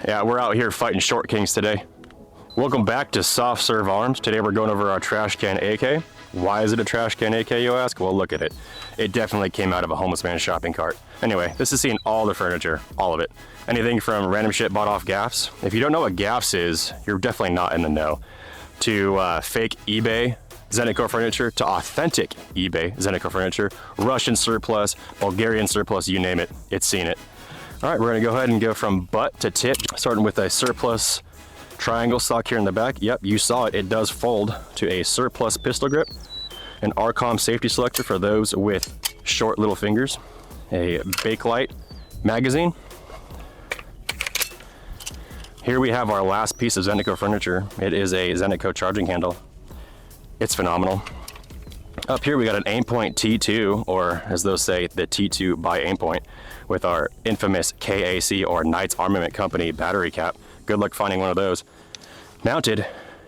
Yeah, we're out here fighting short kings today. Welcome back to Soft Serve Arms. Today we're going over our Trashcan AK. Why is it a Trashcan AK, you ask? Well, look at it. It definitely came out of a homeless man's shopping cart. Anyway, this is seeing all the furniture, all of it. Anything from random shit bought off gaffs. If you don't know what gaffs is, you're definitely not in the know. To fake eBay Zenitco furniture, to authentic eBay Zenitco furniture, Russian surplus, Bulgarian surplus, you name it, it's seen it. All right, we're gonna go ahead and go from butt to tip, starting with a surplus triangle stock here in the back. Yep, you saw it, it does fold to a surplus pistol grip, an Armacon safety selector for those with short little fingers, a bakelite magazine. Here we have our last piece of Zenitco furniture. It is a Zenitco charging handle. It's phenomenal. Up here we got an Aimpoint T2, or as those say, the T2 by Aimpoint, with our infamous KAC or Knights Armament Company battery cap. Good luck finding one of those. Mounted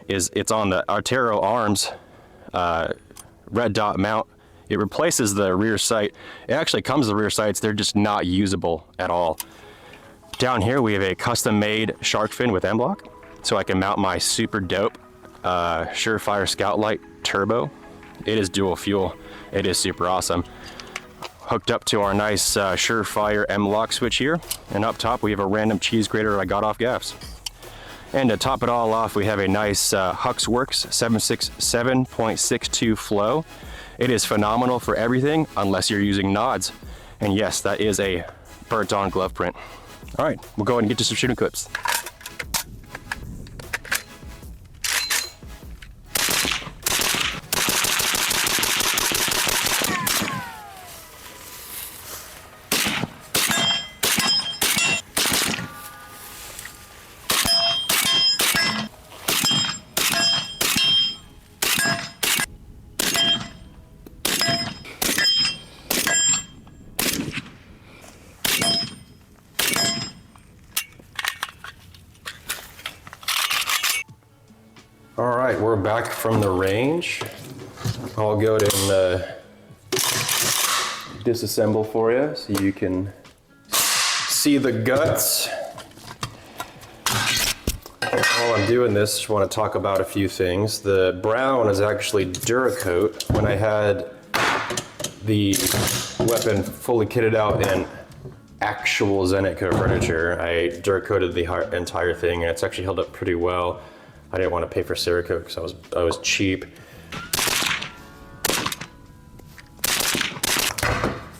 it's on the Attero Arms red dot mount. It replaces the rear sight. It actually comes with the rear sights, they're just not usable at all. Down here we have a custom made Sharkfin with Mlok, so I can mount my super dope Surefire Scout Light Turbo. It is dual fuel. It is super awesome. Hooked up to our nice Surefire Mlok switch here, and up top we have a random cheese grater I got off gaffs. And to top it all off, we have a nice HUXWRX 767.62 Flow. It is phenomenal for everything unless you're using nods. And yes, that is a burnt on glove print. All right, we'll go ahead and get to some shooting clips. All right, we're back from the range. I'll go ahead and disassemble for you so you can see the guts. While I'm doing this, just want to talk about a few things. The brown is actually Duracoat. When I had the weapon fully kitted out in actual Zenitco furniture, I Duracoated the entire thing, and it's actually held up pretty well. I didn't want to pay for Cerakote because I was cheap.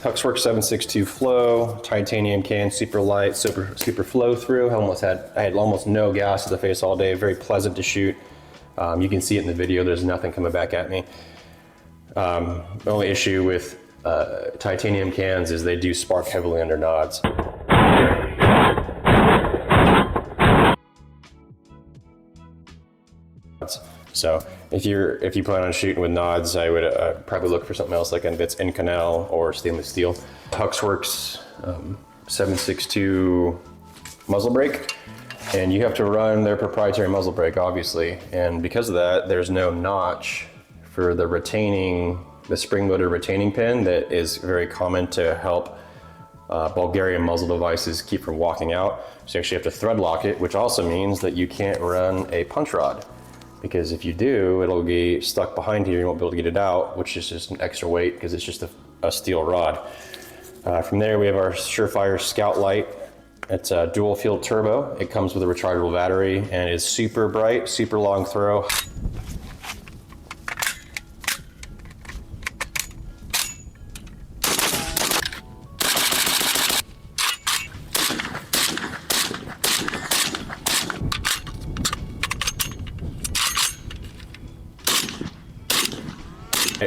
HUXWRX 762 Flow, titanium can, super light, super flow through. I had almost no gas to the face all day. Very pleasant to shoot. You can see it in the video. There's nothing coming back at me. The only issue with titanium cans is they do spark heavily under nods. So if you plan on shooting with nods, I would probably look for something else like if it's Inconel or stainless steel. HUXWRX 762 muzzle brake, and you have to run their proprietary muzzle brake, obviously. And because of that, there's no notch for the spring-loaded retaining pin that is very common to help Bulgarian muzzle devices keep from walking out. So you actually have to thread lock it, which also means that you can't run a punch rod. Because if you do, it'll be stuck behind here, you won't be able to get it out, which is just an extra weight because it's just a steel rod. From there, we have our Surefire Scout Light. It's a dual field turbo. It comes with a rechargeable battery and is super bright, super long throw.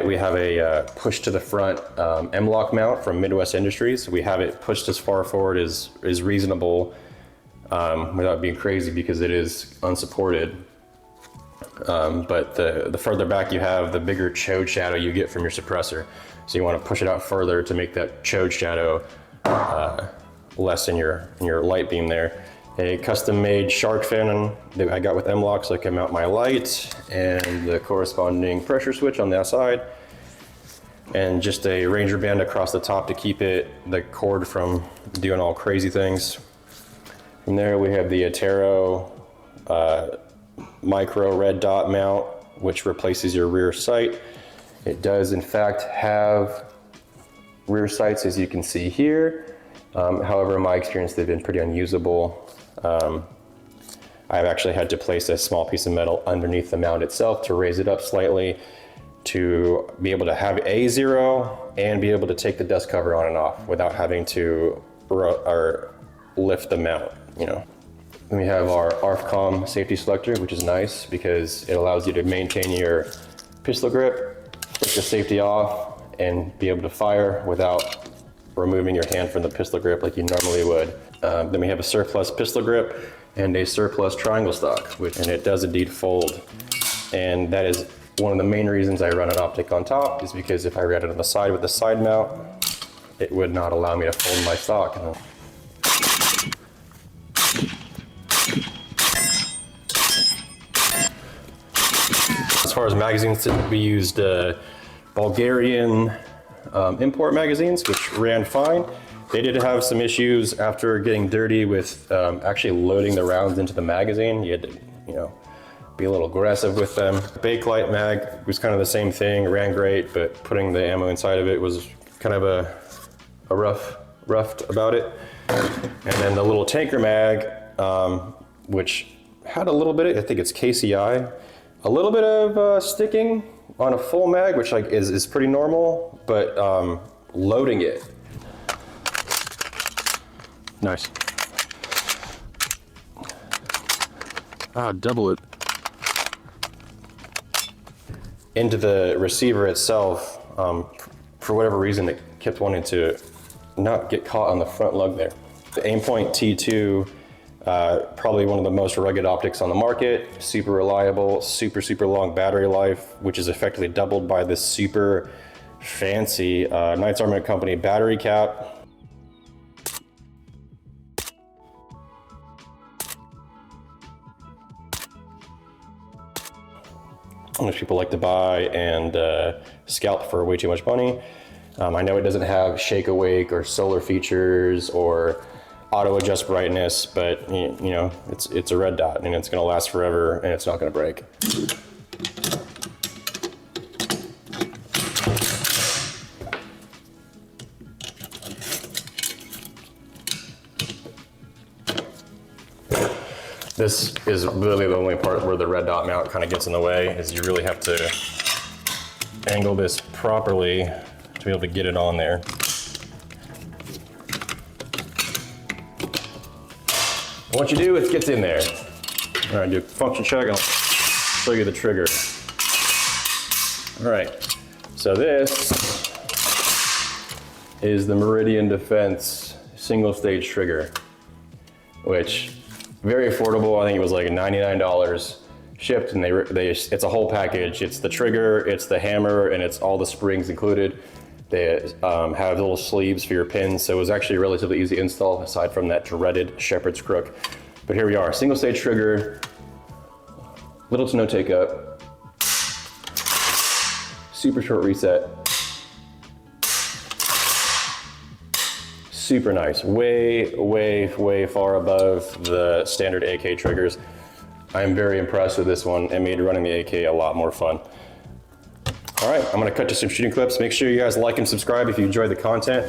We have a push to the front Mlok mount from Midwest Industries. We have it pushed as far forward as reasonable without being crazy because it is unsupported. But the further back you have, the bigger chode shadow you get from your suppressor. So you want to push it out further to make that chode shadow less in your light beam there. A custom made Sharkfin that I got with Mlok so I can mount my light and the corresponding pressure switch on the outside. And just a Ranger band across the top to keep the cord from doing all crazy things. From there we have the Attero Micro red dot mount, which replaces your rear sight. It does in fact have rear sights, as you can see here. However, in my experience, they've been pretty unusable. I've actually had to place a small piece of metal underneath the mount itself to raise it up slightly to be able to have a zero and be able to take the dust cover on and off without having to lift the mount, you know. Then we have our ARFCOM safety selector, which is nice because it allows you to maintain your pistol grip, take the safety off, and be able to fire without removing your hand from the pistol grip like you normally would. Then we have a surplus pistol grip and a surplus triangle stock, and it does indeed fold. And that is one of the main reasons I run an optic on top, is because if I ran it on the side with the side mount, it would not allow me to fold my stock. As far as magazines, we used Bulgarian import magazines, which ran fine. They did have some issues after getting dirty with actually loading the rounds into the magazine. You had to, you know, be a little aggressive with them. Bakelite mag was kind of the same thing, ran great, but putting the ammo inside of it was kind of a roughed about it. And then the little tanker mag, which had a little bit of, I think it's KCI, a little bit of sticking on a full mag, which like is pretty normal, but loading it. Nice. Double it. Into the receiver itself, for whatever reason, it kept wanting to not get caught on the front lug there. The Aimpoint T2, probably one of the most rugged optics on the market, super reliable, super long battery life, which is effectively doubled by this super fancy Knights Armament Company battery cap. Which people like to buy and scalp for way too much money. I know it doesn't have shake awake or solar features or auto adjust brightness, but you know, it's a red dot and it's gonna last forever and it's not gonna break. This is really the only part where the red dot mount kind of gets in the way, is you really have to angle this properly to be able to get it on there. What you do, it gets in there. All right, do a function check and I'll show you the trigger. All right, so this is the Meridian Defense single stage trigger, which very affordable. I think it was like $99 shipped, and it's a whole package. It's the trigger, it's the hammer, and it's all the springs included. They have little sleeves for your pins, so it was actually a relatively easy install aside from that dreaded shepherd's crook. But here we are, single stage trigger, little to no take up, super short reset, super nice, way far above the standard AK triggers. I'm very impressed with this one. It made running the AK a lot more fun. All right, I'm gonna cut to some shooting clips. Make sure you guys like and subscribe if you enjoyed the content.